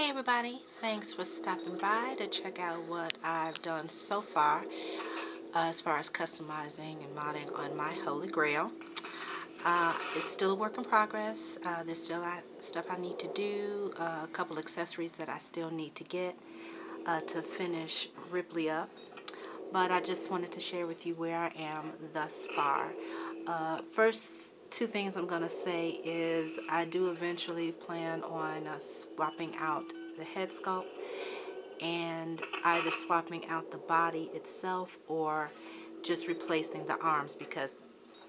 Hey everybody, thanks for stopping by to check out what I've done so as far as customizing and modding on my Holy Grail. It's still a work in progress. There's still stuff I need to do, a couple accessories that I still need to get to finish Ripley up. But I just wanted to share with you where I am thus far. First, two things I'm going to say is I do eventually plan on swapping out the head sculpt and either swapping out the body itself or just replacing the arms, because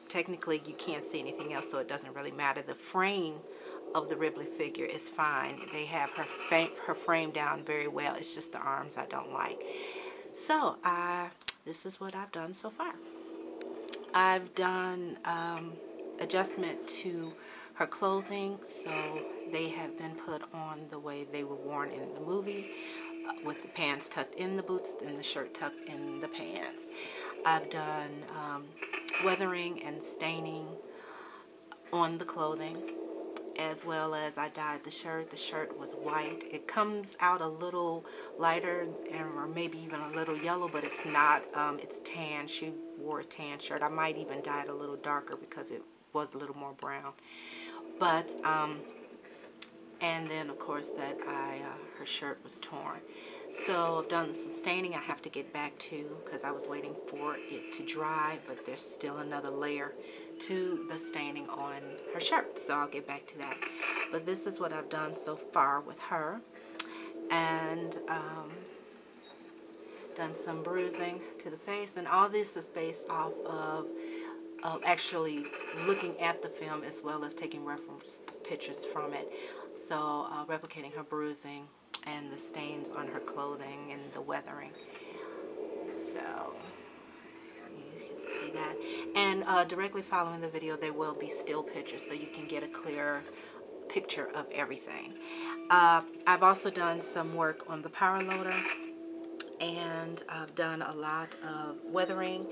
technically you can't see anything else, so it doesn't really matter. The frame of the Ripley figure is fine. They have her frame down very well. It's just the arms I don't like. So this is what I've done so far. I've done adjustment to her clothing, so they have been put on the way they were worn in the movie, with the pants tucked in the boots and the shirt tucked in the pants. I've done weathering and staining on the clothing, as well as I dyed the shirt. The shirt was white. It comes out a little lighter or maybe even a little yellow, but it's not. It's tan. She wore a tan shirt. I might even dye it a little darker because it was a little more brown. But and then of course that her shirt was torn. So I've done some staining I have to get back to because I was waiting for it to dry, but there's still another layer to the staining on her shirt, so I'll get back to that. But this is what I've done so far with her, and done some bruising to the face, and all this is based off of actually looking at the film as well as taking reference pictures from it. So replicating her bruising and the stains on her clothing and the weathering. So you can see that. And directly following the video there will be still pictures so you can get a clearer picture of everything. I've also done some work on the power loader, and I've done a lot of weathering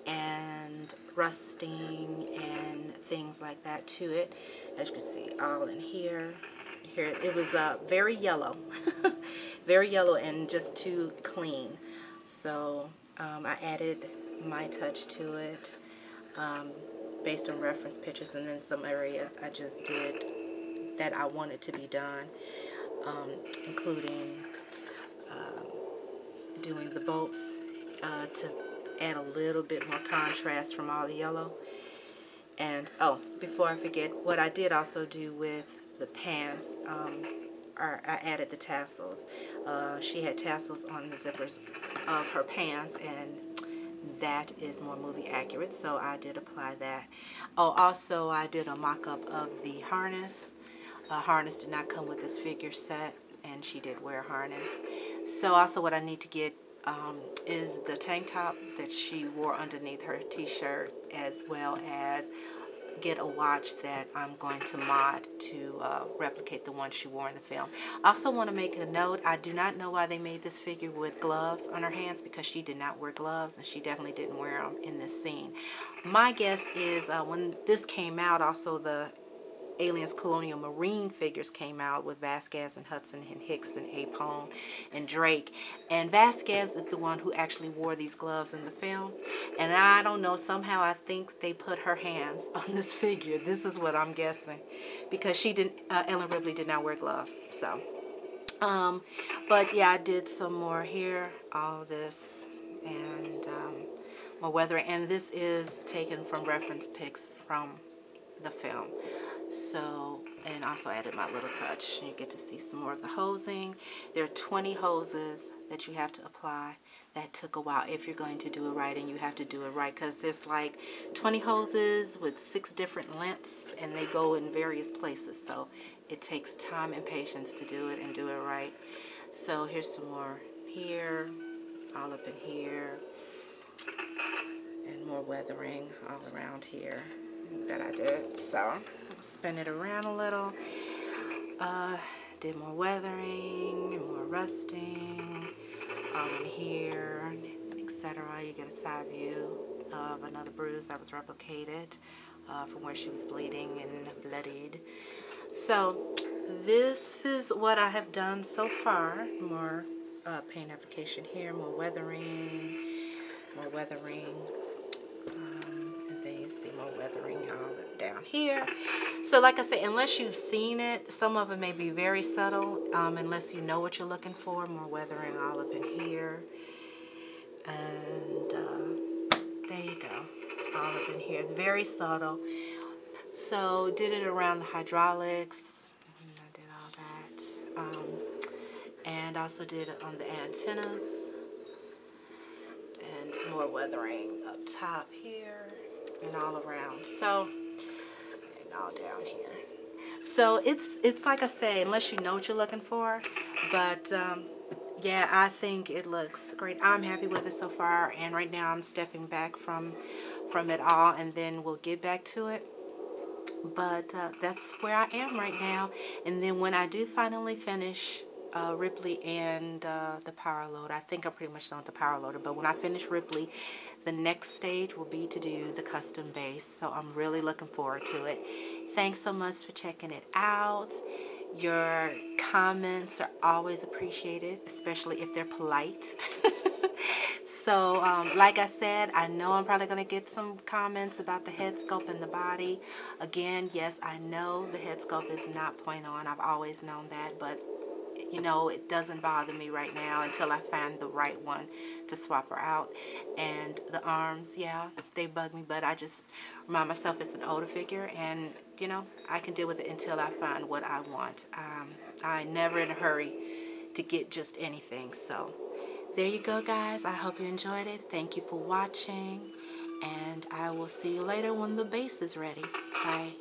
and rusting and things like that to it. As you can see, all in here. Here it was very yellow, very yellow and just too clean. So I added my touch to it based on reference pictures, and then some areas I just did that I wanted to be done, including doing the bolts to add a little bit more contrast from all the yellow. And oh, before I forget, what I did also do with the pants, I added the tassels. She had tassels on the zippers of her pants, and that is more movie accurate, so I did apply that. Oh, also I did a mock-up of the harness. Harness did not come with this figure set, and she did wear a harness. So also what I need to get is the tank top that she wore underneath her t-shirt, as well as get a watch that I'm going to mod to replicate the one she wore in the film. I also want to make a note, I do not know why they made this figure with gloves on her hands, because she did not wear gloves, and she definitely didn't wear them in this scene. My guess is when this came out, also the Aliens Colonial Marine figures came out with Vasquez and Hudson and Hicks and Apone and Drake. And Vasquez is the one who actually wore these gloves in the film. And I don't know, somehow I think they put her hands on this figure. This is what I'm guessing. Because she didn't, Ellen Ripley did not wear gloves. So, but yeah, I did some more here, all of this, and more weathering. And this is taken from reference pics from the film. So, and also added my little touch. You get to see some more of the hosing. There are 20 hoses that you have to apply. That took a while. If you're going to do it right, and you have to do it right, because there's like 20 hoses with 6 different lengths, and they go in various places. So it takes time and patience to do it and do it right. So here's some more here, all up in here, and more weathering all around here that I did. So spin it around a little, did more weathering and more rusting all in here, etc. You get a side view of another bruise that was replicated from where she was bleeding and bloodied. So this is what I have done so far. More paint application here, more weathering, and then you see more weathering all down here. So like I said, unless you've seen it, some of it may be very subtle, unless you know what you're looking for. More weathering all up in here, and there you go, all up in here, very subtle. So did it around the hydraulics, and I did all that, and also did it on the antennas, and more weathering up top here and all around. So, and all down here. So it's like I say, unless you know what you're looking for, but yeah, I think it looks great. I'm happy with it so far, and right now I'm stepping back from it all, and then we'll get back to it. But that's where I am right now. And then when I do finally finish Ripley and the power loader, I think I'm pretty much done with the power loader, but when I finish Ripley, the next stage will be to do the custom base. So I'm really looking forward to it. Thanks so much for checking it out. Your comments are always appreciated, especially if they're polite. So, like I said, I know I'm probably going to get some comments about the head sculpt and the body. Again, yes, I know the head sculpt is not point on. I've always known that, but you know, it doesn't bother me right now until I find the right one to swap her out. And the arms, yeah, they bug me, but I just remind myself it's an older figure, and you know, I can deal with it until I find what I want. I'm never in a hurry to get just anything. So there you go, guys. I hope you enjoyed it. Thank you for watching, and I will see you later when the base is ready. Bye.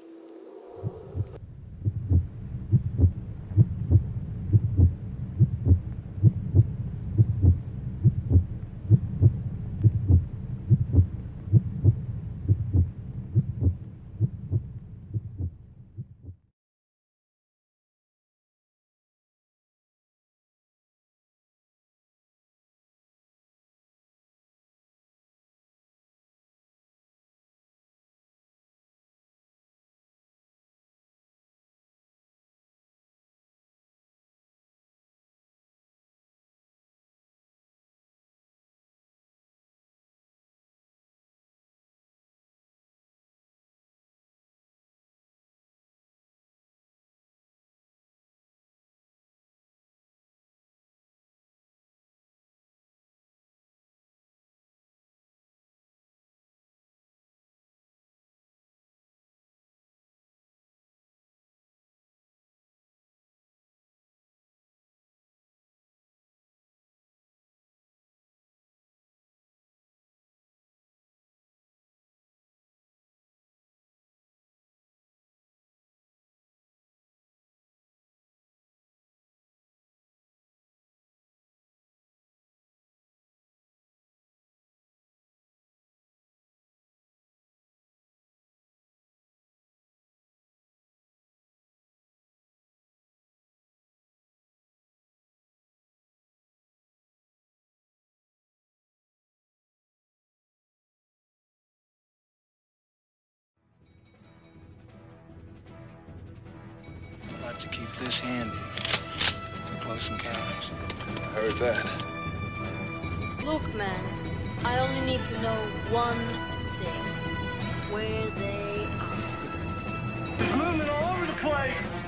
Like to keep this handy for close encounters. I heard that. Look, man, I only need to know one thing. Where they are. Moving all over the place!